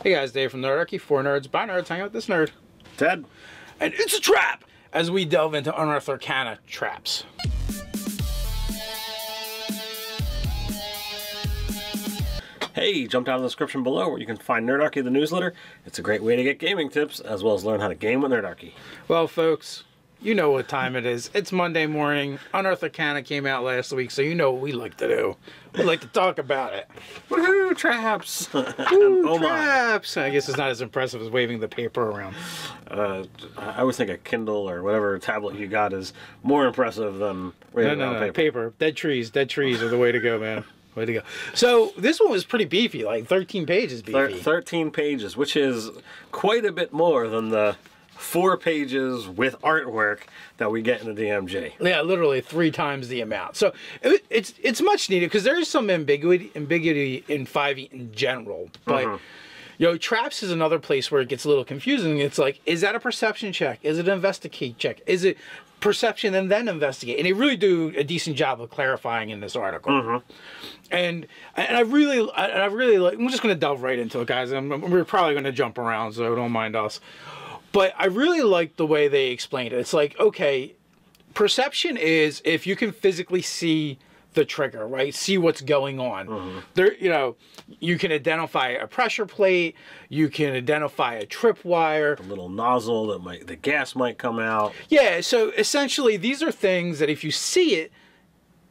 Hey guys, Dave from Nerdarchy, for nerds, by nerds, hang out with this nerd. Ted. And it's a trap! As we delve into Unearthed Arcana traps. Hey, jump down in the description below where you can find Nerdarchy the newsletter. It's a great way to get gaming tips, as well as learn how to game with Nerdarchy. Well, folks, you know what time it is. It's Monday morning. Unearthed Arcana came out last week, so you know what we like to do. We like to talk about it. Woohoo, traps! Ooh, oh traps! I guess it's not as impressive as waving the paper around. I always think a Kindle or whatever tablet you got is more impressive than waving around paper. Dead trees are the way to go, man. Way to go. So this one was pretty beefy, like 13 pages beefy. 13 pages, which is quite a bit more than the 4 pages with artwork that we get in the DMG. Yeah, literally 3 times the amount. So it's much needed because there is some ambiguity in 5e in general. But you know, traps is another place where it gets a little confusing. It's like, is that a perception check? Is it an investigate check? Is it perception and then investigate? And they really do a decent job of clarifying in this article. And I really like. I'm just going to delve right into it, guys. We're probably going to jump around, so don't mind us. But I really like the way they explained it. It's like, okay, perception is if you can physically see the trigger, right? See what's going on. There, you know, you can identify a pressure plate. You can identify a tripwire. A little nozzle that the gas might come out. Yeah. So essentially, these are things that if you see it,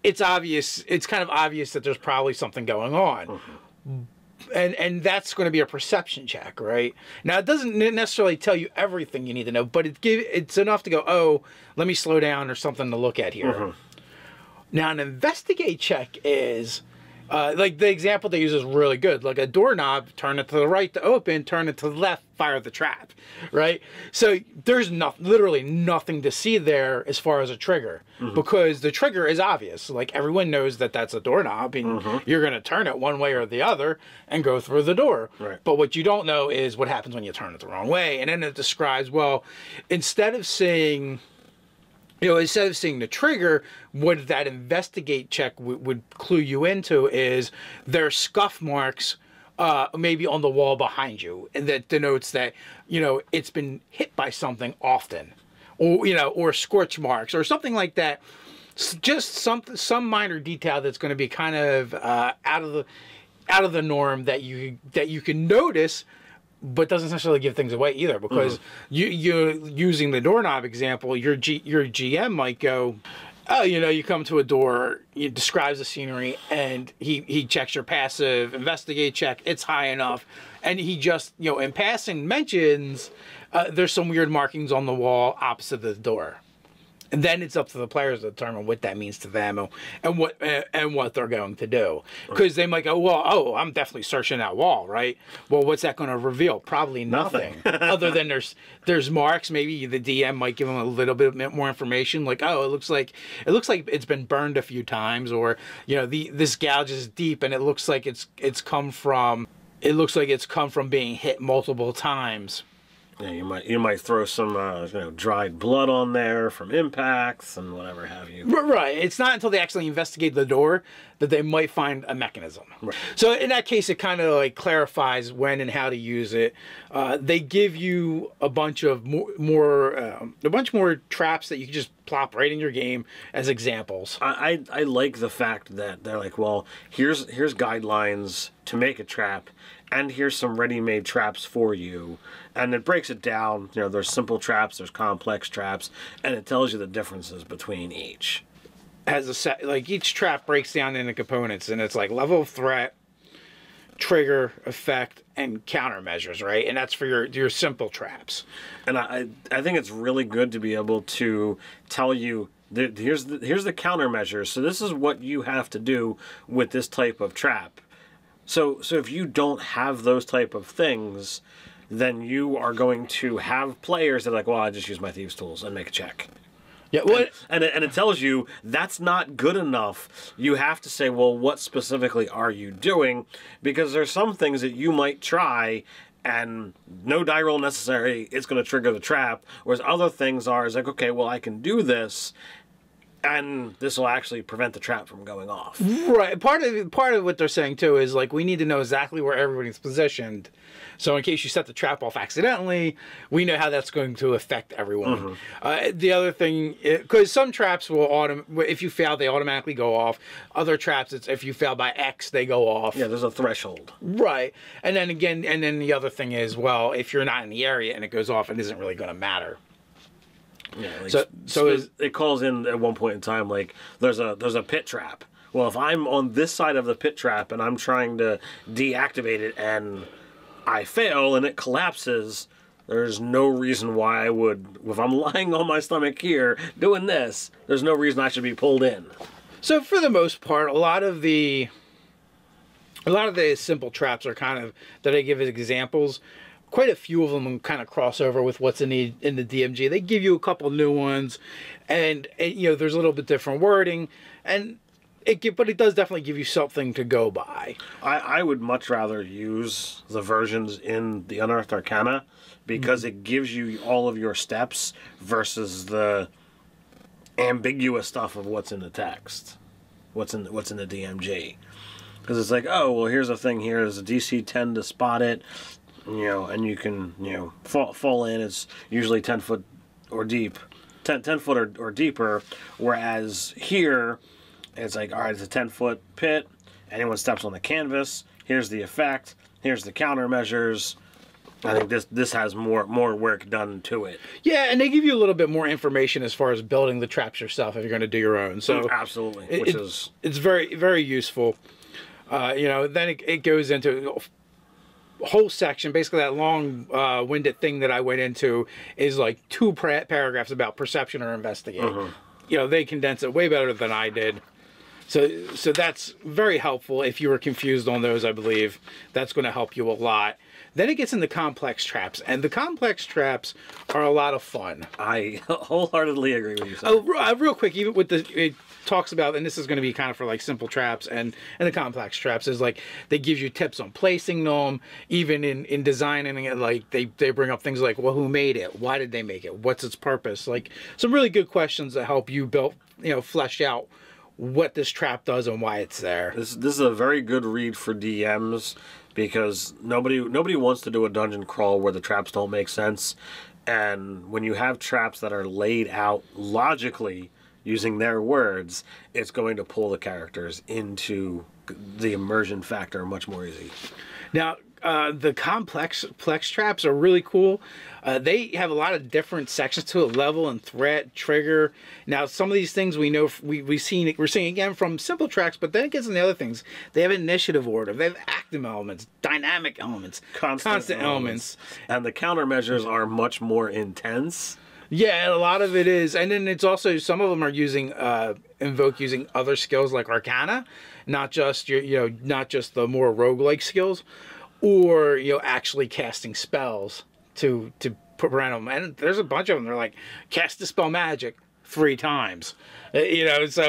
it's obvious. It's kind of obvious that there's probably something going on. And that's going to be a perception check, right? Now, it doesn't necessarily tell you everything you need to know, but it's enough to go, oh, let me slow down. There's something to look at here. Now, an investigate check is, like the example they use is really good. Like a doorknob, turn it to the right to open, turn it to the left, fire the trap, right? So there's literally nothing to see there as far as a trigger because the trigger is obvious. Like everyone knows that that's a doorknob and you're going to turn it one way or the other and go through the door. But what you don't know is what happens when you turn it the wrong way. And then it describes, well, instead of saying the trigger, what that investigate check would clue you into is there's scuff marks maybe on the wall behind you. And that denotes that, you know, it's been hit by something often. Or, you know, or scorch marks or something like that. Just some minor detail that's going to be kind of out of the norm that you can notice, but doesn't necessarily give things away either, because you're using the doorknob example, your GM might go, oh, you know, you come to a door, he describes the scenery, and he checks your passive investigate check, it's high enough, and he just, you know, in passing mentions there's some weird markings on the wall opposite the door. And then it's up to the players to determine what that means to them and what they're going to do. Because they might go, well, oh, I'm definitely searching that wall, right? Well, what's that going to reveal? Probably nothing. Other than there's marks. Maybe the DM might give them a little bit more information, like, oh, it looks like it's been burned a few times, or, you know, this gouge is deep and it looks like it's come from being hit multiple times. Yeah, you might throw some you know, dried blood on there from impacts and whatever have you. Right. It's not until they actually investigate the door that they might find a mechanism. So in that case, it kind of like clarifies when and how to use it. They give you a bunch of more traps that you can just plop right in your game as examples. I like the fact that they're like, well, here's guidelines to make a trap, and here's some ready-made traps for you. And it breaks it down. You know, there's simple traps, there's complex traps, and it tells you the differences between each. As a set, like each trap breaks down into components, and it's like level of threat, trigger, effect, and countermeasures, right? And that's for your simple traps. And I think it's really good to be able to tell you, here's the countermeasures. So this is what you have to do with this type of trap. So if you don't have those type of things, then you are going to have players that are like, well, I just use my thieves' tools and make a check. Yeah, well, and it tells you that's not good enough. You have to say, well, what specifically are you doing? Because there's some things that you might try and no die roll necessary, it's going to trigger the trap. Whereas other things is like, okay, well, I can do this, And this will actually prevent the trap from going off. Right. Part of what they're saying too is like we need to know exactly where everybody's positioned. So in case you set the trap off accidentally, we know how that's going to affect everyone. The other thing, because some traps will if you fail, they automatically go off. Other traps, it's if you fail by X, they go off. Yeah, there's a threshold. Right. And then again, the other thing is, well, if you're not in the area and it goes off, it isn't really going to matter. Yeah, like, so it calls in at one point in time like there's a pit trap. Well, if I'm on this side of the pit trap and I'm trying to deactivate it and I fail and it collapses, there's no reason why I would. If I'm lying on my stomach here doing this, there's no reason I should be pulled in. So for the most part, a lot of the simple traps are kind of that I give as examples. Quite a few of them kind of cross over with what's in the DMG. They give you a couple new ones, and there's a little bit different wording, but it does definitely give you something to go by. I would much rather use the versions in the Unearthed Arcana because it gives you all of your steps versus the ambiguous stuff of what's in the text, what's in the DMG. Because it's like, oh well, here's a thing here. There's a DC 10 to spot it. And you can, fall in. It's usually 10 foot or deep, 10 foot or deeper. Whereas here, it's like, all right, it's a 10-foot pit. Anyone steps on the canvas. Here's the effect. Here's the countermeasures. I think this has more work done to it. Yeah, and they give you a little bit more information as far as building the traps yourself if you're going to do your own. So absolutely, it's very, very useful. Then it goes into whole section, basically that long-winded thing that I went into is like 2 paragraphs about perception or investigate. They condense it way better than I did. So that's very helpful if you were confused on those, I believe. That's going to help you a lot. Then it gets into complex traps, and the complex traps are a lot of fun. I wholeheartedly agree with you. Oh, real quick, even with it talks about, and this is going to be kind of for like simple traps and the complex traps, is like they give you tips on placing them, even in designing it. Like they bring up things like, well, who made it? Why did they make it? What's its purpose? Like some really good questions that help you flesh out what this trap does and why it's there. This is a very good read for DMs because nobody wants to do a dungeon crawl where the traps don't make sense, and when you have traps that are laid out logically using their words, it's going to pull the characters into the immersion factor much more easy. Now, the complex Plex traps are really cool. They have a lot of different sections to it: level and threat, trigger. Now, some of these things we know we're seeing again from simple tracks, but then it gets into the other things. They have initiative order. They have active elements, dynamic elements, constant elements, and the countermeasures are much more intense. Yeah, a lot of it is, and then it's also some of them are using using other skills like Arcana, not just not just the more roguelike skills, or actually casting spells to put around them. And there's a bunch of them. They're like cast dispel magic 3 times, so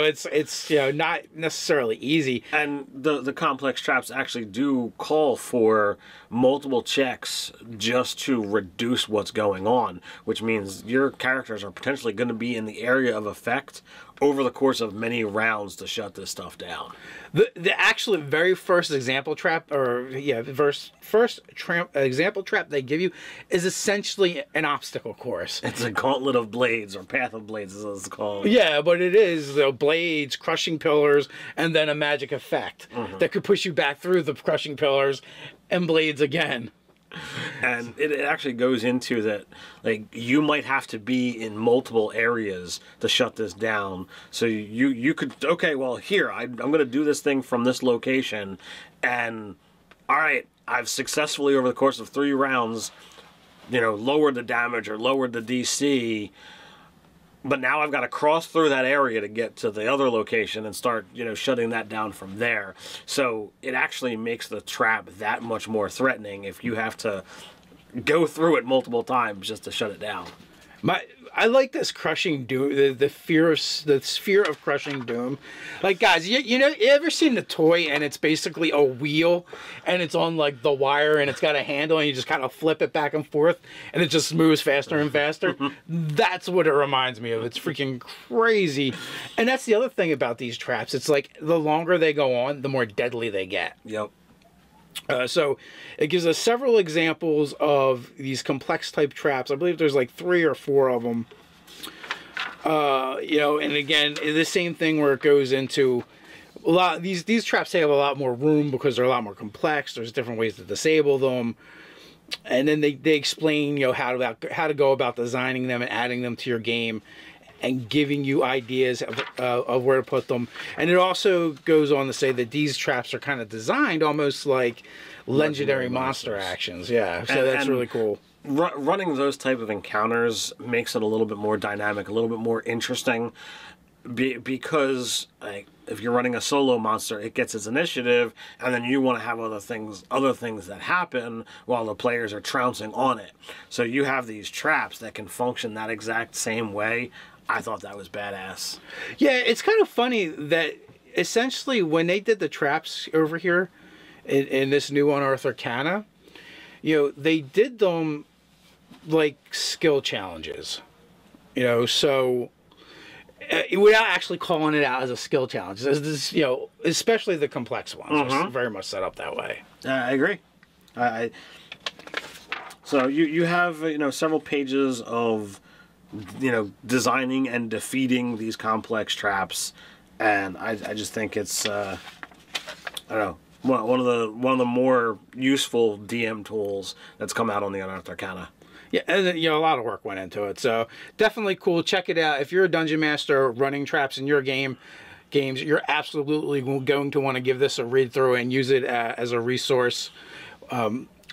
it's not necessarily easy. And the complex traps actually do call for multiple checks just to reduce what's going on, which means your characters are potentially going to be in the area of effect over the course of many rounds to shut this stuff down. The actual very first example trap, example trap they give you is essentially an obstacle course. It's a gauntlet of blades, or path of blades as it's called. Yeah, but it is the blades, crushing pillars, and then a magic effect that could push you back through the crushing pillars and blades again. And it actually goes into that, like, you might have to be in multiple areas to shut this down. So you could, okay, well, here, I'm going to do this thing from this location, and, all right, I've successfully, over the course of 3 rounds, lowered the damage or lowered the DC, but now I've got to cross through that area to get to the other location and start, shutting that down from there. So it actually makes the trap that much more threatening if you have to go through it multiple times just to shut it down. I like this crushing doom, the sphere of crushing doom. Like, guys, you know, you ever seen the toy and it's basically a wheel and it's on like the wire and it's got a handle and you just kind of flip it back and forth and it just moves faster and faster? That's what it reminds me of. It's freaking crazy. And that's the other thing about these traps. It's like the longer they go on, the more deadly they get. Yep. So it gives us several examples of these complex type traps. I believe there's like 3 or 4 of them. You know, and again, the same thing where it goes into a lot. These traps have a lot more room because they're a lot more complex. There's different ways to disable them, and then they explain, you know, how to go about designing them and adding them to your game, and giving you ideas of where to put them. And it also goes on to say that these traps are kind of designed almost like legendary monster actions. Yeah, so that's really cool. Running those type of encounters makes it a little bit more dynamic, a little bit more interesting, because like, if you're running a solo monster, it gets its initiative, and then you want to have other things that happen while the players are trouncing on it. So you have these traps that can function that exact same way. I thought that was badass. Yeah, it's kind of funny that essentially when they did the traps over here in this new Unearthed Arcana, you know, they did them like skill challenges, you know, so without actually calling it out as a skill challenge. This, you know, especially the complex ones are very much set up that way. I agree. So you have, you know, several pages of, you know, designing and defeating these complex traps, and I just think it's I don't know, one of the more useful DM tools that's come out on the Unearthed Arcana. Yeah, and you know, a lot of work went into it, so definitely cool. Check it out. If you're a dungeon master running traps in your games, you're absolutely going to want to give this a read through and use it as a resource.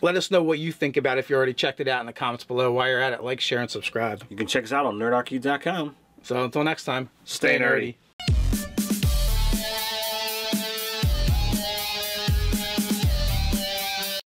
Let us know what you think about it if you already checked it out in the comments below. While you're at it, like, share, and subscribe. You can check us out on nerdarchy.com. So until next time, stay nerdy.